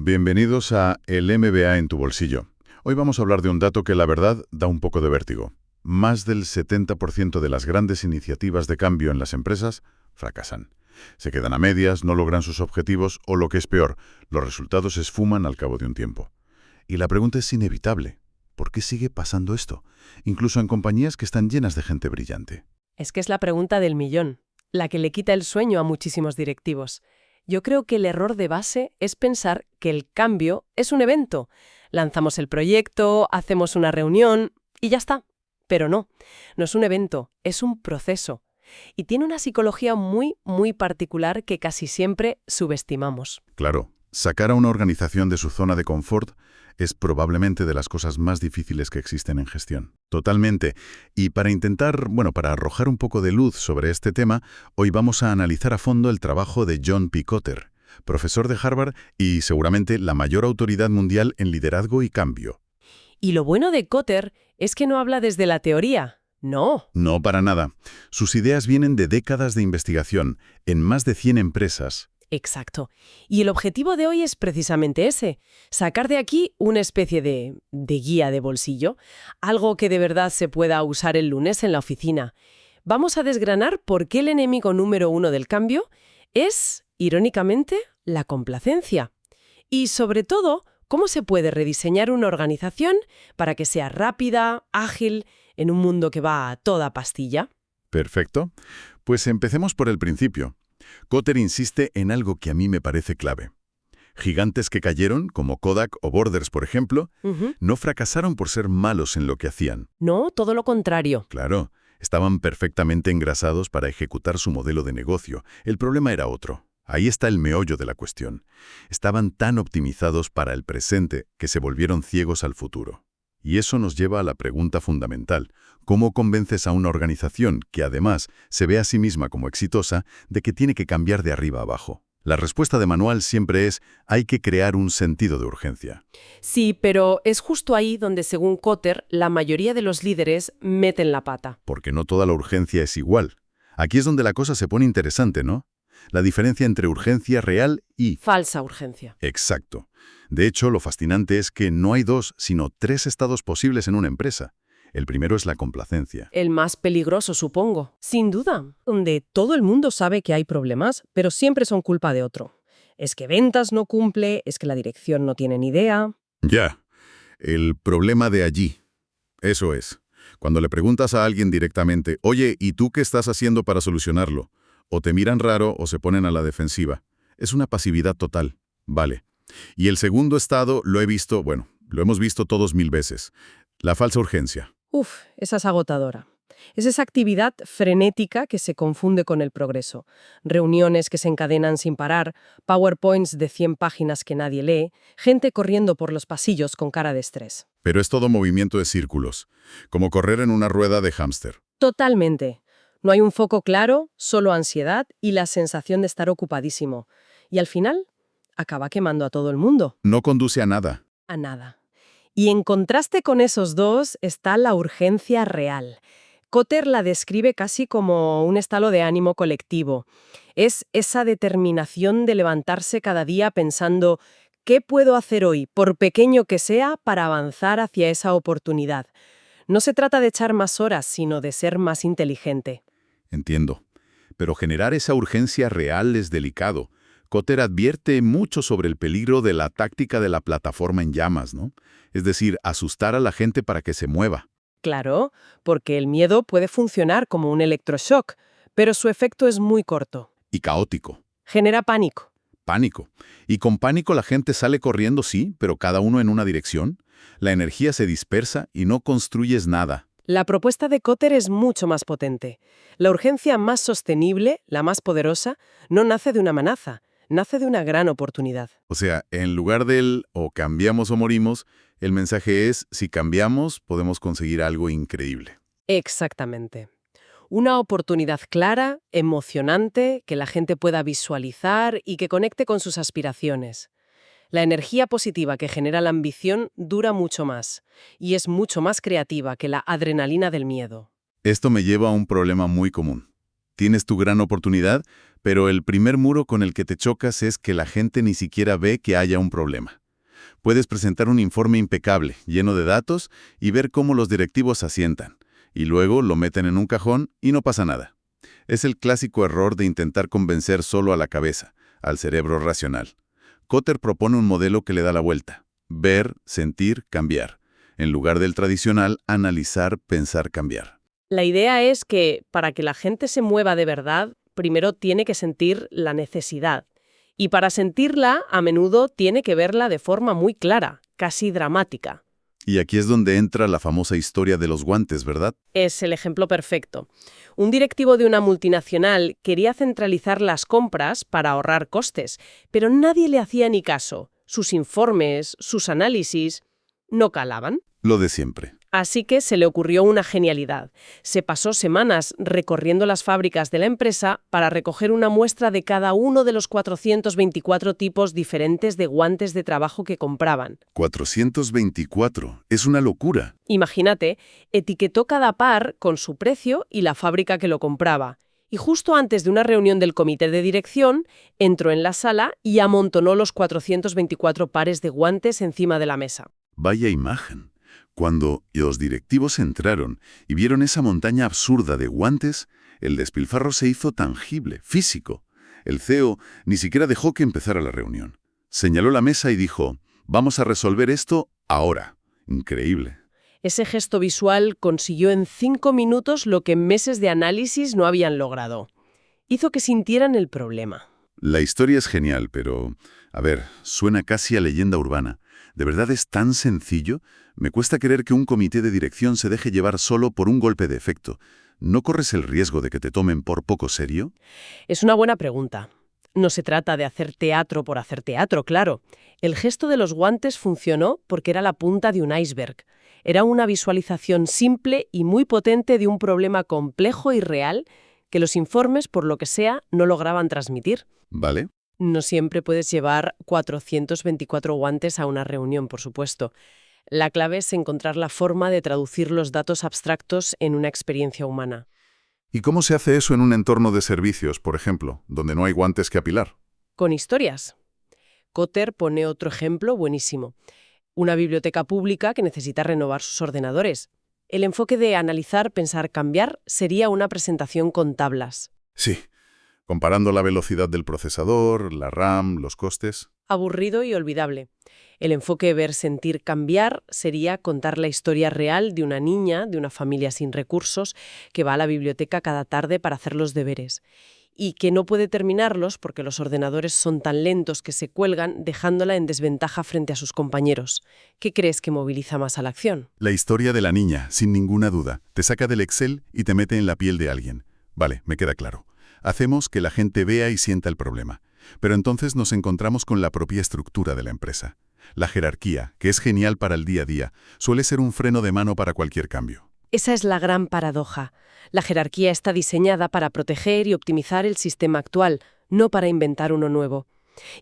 Bienvenidos a El MBA en tu bolsillo. Hoy vamos a hablar de un dato que la verdad da un poco de vértigo. Más del 70% de las grandes iniciativas de cambio en las empresas fracasan. Se quedan a medias, no logran sus objetivos o, lo que es peor, los resultados se esfuman al cabo de un tiempo. Y la pregunta es inevitable. ¿Por qué sigue pasando esto? Incluso en compañías que están llenas de gente brillante. Es que es la pregunta del millón, la que le quita el sueño a muchísimos directivos. Yo creo que el error de base es pensar que el cambio es un evento. Lanzamos el proyecto, hacemos una reunión y ya está. Pero no es un evento, es un proceso. Y tiene una psicología muy, muy particular que casi siempre subestimamos. Claro, sacar a una organización de su zona de confort es probablemente de las cosas más difíciles que existen en gestión. Totalmente. Y para para arrojar un poco de luz sobre este tema, hoy vamos a analizar a fondo el trabajo de John P. Kotter, profesor de Harvard y seguramente la mayor autoridad mundial en liderazgo y cambio. Y lo bueno de Kotter es que no habla desde la teoría. No. No para nada. Sus ideas vienen de décadas de investigación en más de 100 empresas. Exacto. Y el objetivo de hoy es precisamente ese, sacar de aquí una especie de guía de bolsillo, algo que de verdad se pueda usar el lunes en la oficina. Vamos a desgranar por qué el enemigo número uno del cambio es, irónicamente, la complacencia. Y sobre todo, cómo se puede rediseñar una organización para que sea rápida, ágil, en un mundo que va a toda pastilla. Perfecto. Pues empecemos por el principio. Kotter insiste en algo que a mí me parece clave. Gigantes que cayeron, como Kodak o Borders, por ejemplo, no fracasaron por ser malos en lo que hacían. No, todo lo contrario. Claro, estaban perfectamente engrasados para ejecutar su modelo de negocio. El problema era otro. Ahí está el meollo de la cuestión. Estaban tan optimizados para el presente que se volvieron ciegos al futuro. Y eso nos lleva a la pregunta fundamental. ¿Cómo convences a una organización que además se ve a sí misma como exitosa de que tiene que cambiar de arriba a abajo? La respuesta de manual siempre es: hay que crear un sentido de urgencia. Sí, pero es justo ahí donde, según Kotter, la mayoría de los líderes meten la pata. Porque no toda la urgencia es igual. Aquí es donde la cosa se pone interesante, ¿no? La diferencia entre urgencia real y falsa urgencia. Exacto. De hecho, lo fascinante es que no hay dos, sino tres estados posibles en una empresa. El primero es la complacencia. El más peligroso, supongo. Sin duda. Donde todo el mundo sabe que hay problemas, pero siempre son culpa de otro. Es que ventas no cumple, es que la dirección no tiene ni idea. Ya. El problema de allí. Eso es. Cuando le preguntas a alguien directamente, oye, ¿y tú qué estás haciendo para solucionarlo? O te miran raro o se ponen a la defensiva. Es una pasividad total. Vale. Y el segundo estado lo hemos visto todos 1000 veces. La falsa urgencia. Esa es agotadora. Es esa actividad frenética que se confunde con el progreso. Reuniones que se encadenan sin parar, PowerPoints de 100 páginas que nadie lee, gente corriendo por los pasillos con cara de estrés. Pero es todo movimiento de círculos, como correr en una rueda de hámster. Totalmente. No hay un foco claro, solo ansiedad y la sensación de estar ocupadísimo. Y al final, acaba quemando a todo el mundo. No conduce a nada. A nada. Y en contraste con esos dos está la urgencia real. Kotter la describe casi como un estado de ánimo colectivo. Es esa determinación de levantarse cada día pensando ¿qué puedo hacer hoy, por pequeño que sea, para avanzar hacia esa oportunidad? No se trata de echar más horas, sino de ser más inteligente. Entiendo. Pero generar esa urgencia real es delicado. Kotter advierte mucho sobre el peligro de la táctica de la plataforma en llamas, ¿no? Es decir, asustar a la gente para que se mueva. Claro, porque el miedo puede funcionar como un electroshock, pero su efecto es muy corto. Y caótico. Genera pánico. Pánico. Y con pánico la gente sale corriendo, sí, pero cada uno en una dirección. La energía se dispersa y no construyes nada. La propuesta de Kotter es mucho más potente. La urgencia más sostenible, la más poderosa, no nace de una amenaza, nace de una gran oportunidad. O sea, en lugar del o cambiamos o morimos, el mensaje es: si cambiamos, podemos conseguir algo increíble. Exactamente. Una oportunidad clara, emocionante, que la gente pueda visualizar y que conecte con sus aspiraciones. La energía positiva que genera la ambición dura mucho más y es mucho más creativa que la adrenalina del miedo. Esto me lleva a un problema muy común. tienes tu gran oportunidad, pero el primer muro con el que te chocas es que la gente ni siquiera ve que haya un problema. Puedes presentar un informe impecable, lleno de datos, y ver cómo los directivos asientan, y luego lo meten en un cajón y no pasa nada. Es el clásico error de intentar convencer solo a la cabeza, al cerebro racional. Kotter propone un modelo que le da la vuelta: ver, sentir, cambiar. En lugar del tradicional, analizar, pensar, cambiar. La idea es que, para que la gente se mueva de verdad, primero tiene que sentir la necesidad. Y para sentirla, a menudo tiene que verla de forma muy clara, casi dramática. Y aquí es donde entra la famosa historia de los guantes, ¿verdad? Es el ejemplo perfecto. Un directivo de una multinacional quería centralizar las compras para ahorrar costes, pero nadie le hacía ni caso. Sus informes, sus análisis, no calaban. Lo de siempre. Así que se le ocurrió una genialidad. Se pasó semanas recorriendo las fábricas de la empresa para recoger una muestra de cada uno de los 424 tipos diferentes de guantes de trabajo que compraban. 424. Es una locura. Imagínate, etiquetó cada par con su precio y la fábrica que lo compraba. Y justo antes de una reunión del comité de dirección, entró en la sala y amontonó los 424 pares de guantes encima de la mesa. Vaya imagen. Cuando los directivos entraron y vieron esa montaña absurda de guantes, el despilfarro se hizo tangible, físico. El CEO ni siquiera dejó que empezara la reunión. Señaló la mesa y dijo: «Vamos a resolver esto ahora». Increíble. Ese gesto visual consiguió en 5 minutos lo que en meses de análisis no habían logrado. Hizo que sintieran el problema. La historia es genial, pero, suena casi a leyenda urbana. ¿De verdad es tan sencillo? Me cuesta creer que un comité de dirección se deje llevar solo por un golpe de efecto. ¿No corres el riesgo de que te tomen por poco serio? Es una buena pregunta. No se trata de hacer teatro por hacer teatro, claro. El gesto de los guantes funcionó porque era la punta de un iceberg. Era una visualización simple y muy potente de un problema complejo y real que los informes, por lo que sea, no lograban transmitir. ¿Vale? No siempre puedes llevar 424 guantes a una reunión, por supuesto. La clave es encontrar la forma de traducir los datos abstractos en una experiencia humana. ¿Y cómo se hace eso en un entorno de servicios, por ejemplo, donde no hay guantes que apilar? Con historias. Kotter pone otro ejemplo buenísimo. Una biblioteca pública que necesita renovar sus ordenadores. El enfoque de analizar, pensar, cambiar sería una presentación con tablas. Sí, comparando la velocidad del procesador, la RAM, los costes. Aburrido y olvidable. El enfoque ver, sentir, cambiar sería contar la historia real de una niña, de una familia sin recursos, que va a la biblioteca cada tarde para hacer los deberes y que no puede terminarlos porque los ordenadores son tan lentos que se cuelgan, dejándola en desventaja frente a sus compañeros. ¿Qué crees que moviliza más a la acción? La historia de la niña, sin ninguna duda. Te saca del Excel y te mete en la piel de alguien. Vale, me queda claro. Hacemos que la gente vea y sienta el problema. Pero entonces nos encontramos con la propia estructura de la empresa. La jerarquía, que es genial para el día a día, suele ser un freno de mano para cualquier cambio. Esa es la gran paradoja. La jerarquía está diseñada para proteger y optimizar el sistema actual, no para inventar uno nuevo.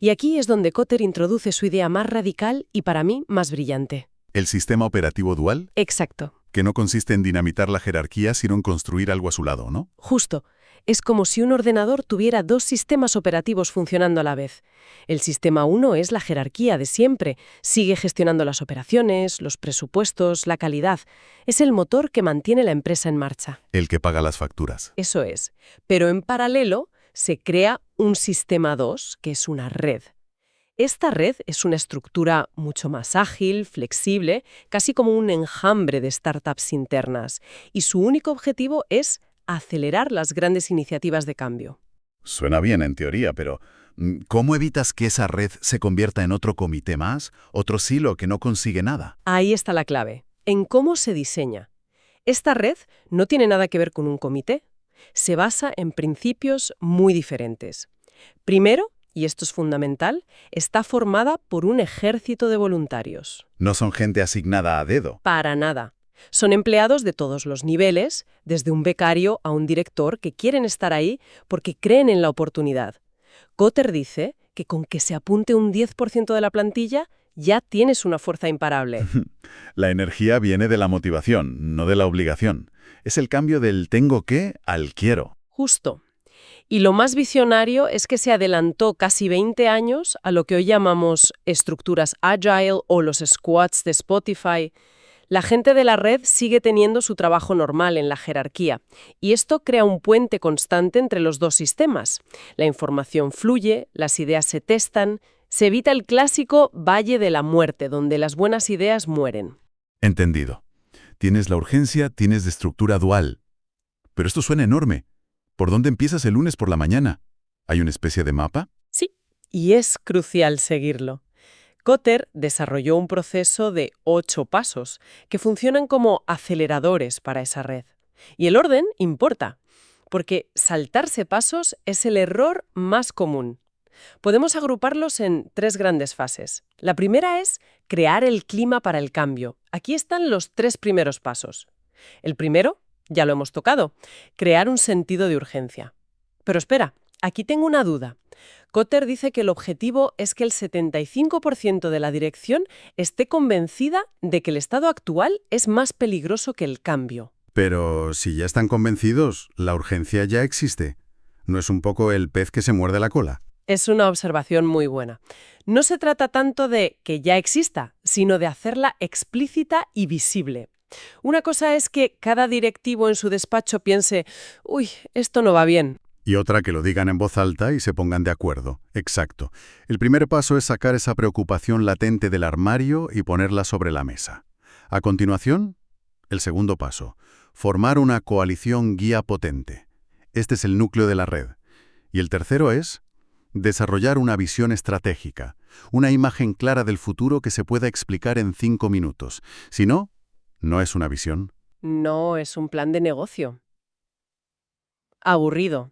Y aquí es donde Kotter introduce su idea más radical y, para mí, más brillante. ¿El sistema operativo dual? Exacto. Que no consiste en dinamitar la jerarquía, sino en construir algo a su lado, ¿no? Justo. Es como si un ordenador tuviera 2 sistemas operativos funcionando a la vez. El sistema 1 es la jerarquía de siempre. Sigue gestionando las operaciones, los presupuestos, la calidad. Es el motor que mantiene la empresa en marcha. El que paga las facturas. Eso es. Pero en paralelo se crea un sistema 2, que es una red. Esta red es una estructura mucho más ágil, flexible, casi como un enjambre de startups internas. Y su único objetivo es acelerar las grandes iniciativas de cambio. Suena bien en teoría, pero ¿cómo evitas que esa red se convierta en otro comité más, otro silo que no consigue nada? Ahí está la clave, en cómo se diseña. Esta red no tiene nada que ver con un comité. Se basa en principios muy diferentes. Primero, y esto es fundamental, está formada por un ejército de voluntarios. No son gente asignada a dedo. Para nada. Son empleados de todos los niveles, desde un becario a un director, que quieren estar ahí porque creen en la oportunidad. Kotter dice que con que se apunte un 10% de la plantilla, ya tienes una fuerza imparable. La energía viene de la motivación, no de la obligación. Es el cambio del tengo que al quiero. Justo. Y lo más visionario es que se adelantó casi 20 años a lo que hoy llamamos estructuras agile o los squads de Spotify. La gente de la red sigue teniendo su trabajo normal en la jerarquía, y esto crea un puente constante entre los dos sistemas. La información fluye, las ideas se testan, se evita el clásico valle de la muerte, donde las buenas ideas mueren. Entendido. Tienes la urgencia, tienes de estructura dual. Pero esto suena enorme. ¿Por dónde empiezas el lunes por la mañana? ¿Hay una especie de mapa? Sí, y es crucial seguirlo. Kotter desarrolló un proceso de 8 pasos que funcionan como aceleradores para esa red. Y el orden importa, porque saltarse pasos es el error más común. Podemos agruparlos en 3 grandes fases. La primera es crear el clima para el cambio. Aquí están los 3 primeros pasos. El primero, ya lo hemos tocado, crear un sentido de urgencia. Pero espera, aquí tengo una duda. Kotter dice que el objetivo es que el 75% de la dirección esté convencida de que el estado actual es más peligroso que el cambio. Pero si ya están convencidos, la urgencia ya existe. ¿No es un poco el pez que se muerde la cola? Es una observación muy buena. No se trata tanto de que ya exista, sino de hacerla explícita y visible. Una cosa es que cada directivo en su despacho piense, uy, esto no va bien. Y otra que lo digan en voz alta y se pongan de acuerdo. Exacto. El primer paso es sacar esa preocupación latente del armario y ponerla sobre la mesa. A continuación, el segundo paso, formar una coalición guía potente. Este es el núcleo de la red. Y el tercero es desarrollar una visión estratégica, una imagen clara del futuro que se pueda explicar en 5 minutos. Si no, no es una visión. No es un plan de negocio. Aburrido.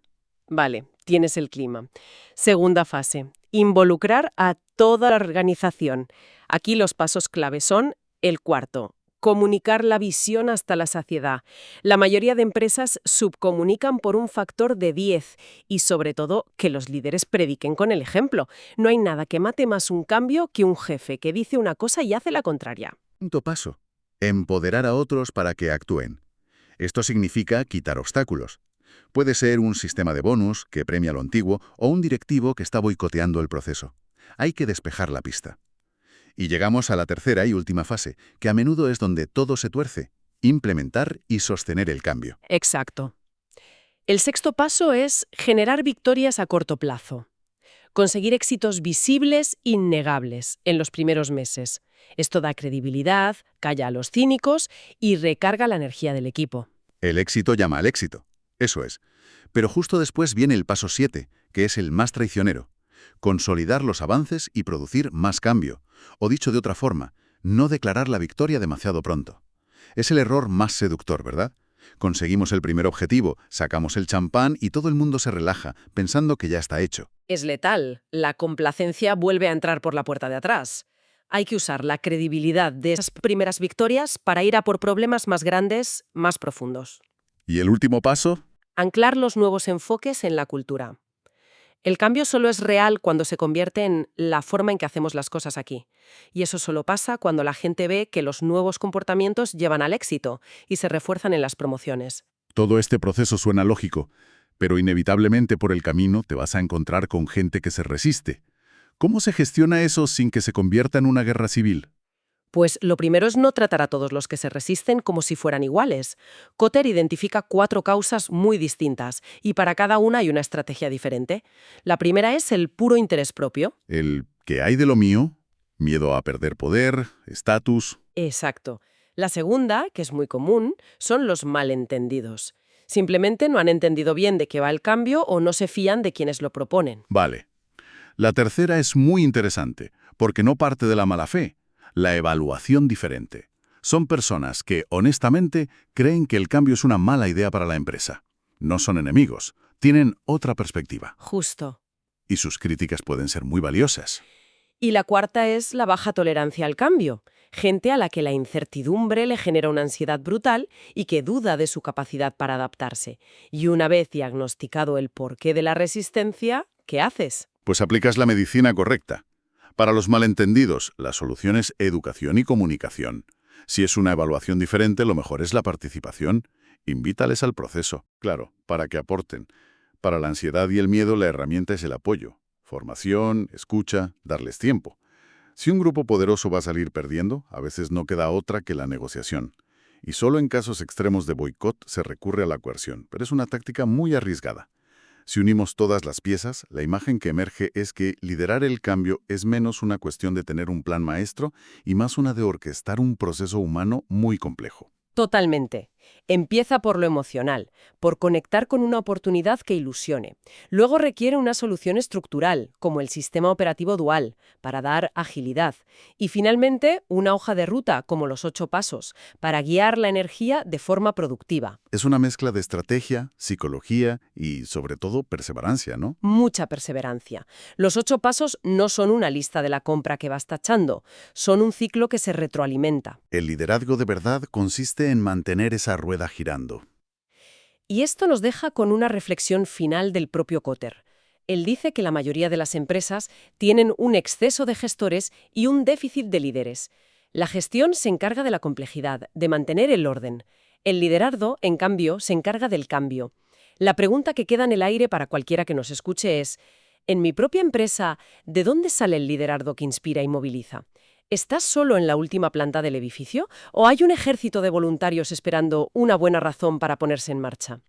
Vale, tienes el clima. Segunda fase, involucrar a toda la organización. Aquí los pasos clave son el cuarto, comunicar la visión hasta la saciedad. La mayoría de empresas subcomunican por un factor de 10 y sobre todo que los líderes prediquen con el ejemplo. No hay nada que mate más un cambio que un jefe que dice una cosa y hace la contraria. Quinto paso. Empoderar a otros para que actúen. Esto significa quitar obstáculos. Puede ser un sistema de bonus que premia lo antiguo o un directivo que está boicoteando el proceso. Hay que despejar la pista. Y llegamos a la tercera y última fase, que a menudo es donde todo se tuerce: implementar y sostener el cambio. Exacto. El sexto paso es generar victorias a corto plazo. Conseguir éxitos visibles, innegables, en los primeros meses. Esto da credibilidad, calla a los cínicos y recarga la energía del equipo. El éxito llama al éxito. Eso es. Pero justo después viene el paso 7, que es el más traicionero. Consolidar los avances y producir más cambio. O dicho de otra forma, no declarar la victoria demasiado pronto. Es el error más seductor, ¿verdad? Conseguimos el primer objetivo, sacamos el champán y todo el mundo se relaja, pensando que ya está hecho. Es letal. La complacencia vuelve a entrar por la puerta de atrás. Hay que usar la credibilidad de esas primeras victorias para ir a por problemas más grandes, más profundos. ¿Y el último paso? Anclar los nuevos enfoques en la cultura. El cambio solo es real cuando se convierte en la forma en que hacemos las cosas aquí. Y eso solo pasa cuando la gente ve que los nuevos comportamientos llevan al éxito y se refuerzan en las promociones. Todo este proceso suena lógico, pero inevitablemente por el camino te vas a encontrar con gente que se resiste. ¿Cómo se gestiona eso sin que se convierta en una guerra civil? Pues lo primero es no tratar a todos los que se resisten como si fueran iguales. Kotter identifica 4 causas muy distintas y para cada una hay una estrategia diferente. La primera es el puro interés propio. El ¿qué hay de lo mío? Miedo a perder poder, estatus. Exacto. La segunda, que es muy común, son los malentendidos. Simplemente no han entendido bien de qué va el cambio o no se fían de quienes lo proponen. Vale. La tercera es muy interesante, porque no parte de la mala fe. La evaluación diferente. Son personas que, honestamente, creen que el cambio es una mala idea para la empresa. No son enemigos, tienen otra perspectiva. Justo. Y sus críticas pueden ser muy valiosas. Y la cuarta es la baja tolerancia al cambio. Gente a la que la incertidumbre le genera una ansiedad brutal y que duda de su capacidad para adaptarse. Y una vez diagnosticado el porqué de la resistencia, ¿qué haces? Pues aplicas la medicina correcta. Para los malentendidos, la solución es educación y comunicación. Si es una evaluación diferente, lo mejor es la participación. Invítales al proceso, claro, para que aporten. Para la ansiedad y el miedo, la herramienta es el apoyo. Formación, escucha, darles tiempo. Si un grupo poderoso va a salir perdiendo, a veces no queda otra que la negociación. Y solo en casos extremos de boicot se recurre a la coerción, pero es una táctica muy arriesgada. Si unimos todas las piezas, la imagen que emerge es que liderar el cambio es menos una cuestión de tener un plan maestro y más una de orquestar un proceso humano muy complejo. Totalmente. Empieza por lo emocional, por conectar con una oportunidad que ilusione. Luego requiere una solución estructural, como el sistema operativo dual, para dar agilidad. Y finalmente, una hoja de ruta, como los 8 pasos, para guiar la energía de forma productiva. Es una mezcla de estrategia, psicología y, sobre todo, perseverancia, ¿no? Mucha perseverancia. Los 8 pasos no son una lista de la compra que vas tachando, son un ciclo que se retroalimenta. El liderazgo de verdad consiste en mantener esa rueda girando. Y esto nos deja con una reflexión final del propio Kotter. Él dice que la mayoría de las empresas tienen un exceso de gestores y un déficit de líderes. La gestión se encarga de la complejidad, de mantener el orden. El liderazgo, en cambio, se encarga del cambio. La pregunta que queda en el aire para cualquiera que nos escuche es, ¿en mi propia empresa, de dónde sale el liderazgo que inspira y moviliza? ¿Estás solo en la última planta del edificio o hay un ejército de voluntarios esperando una buena razón para ponerse en marcha?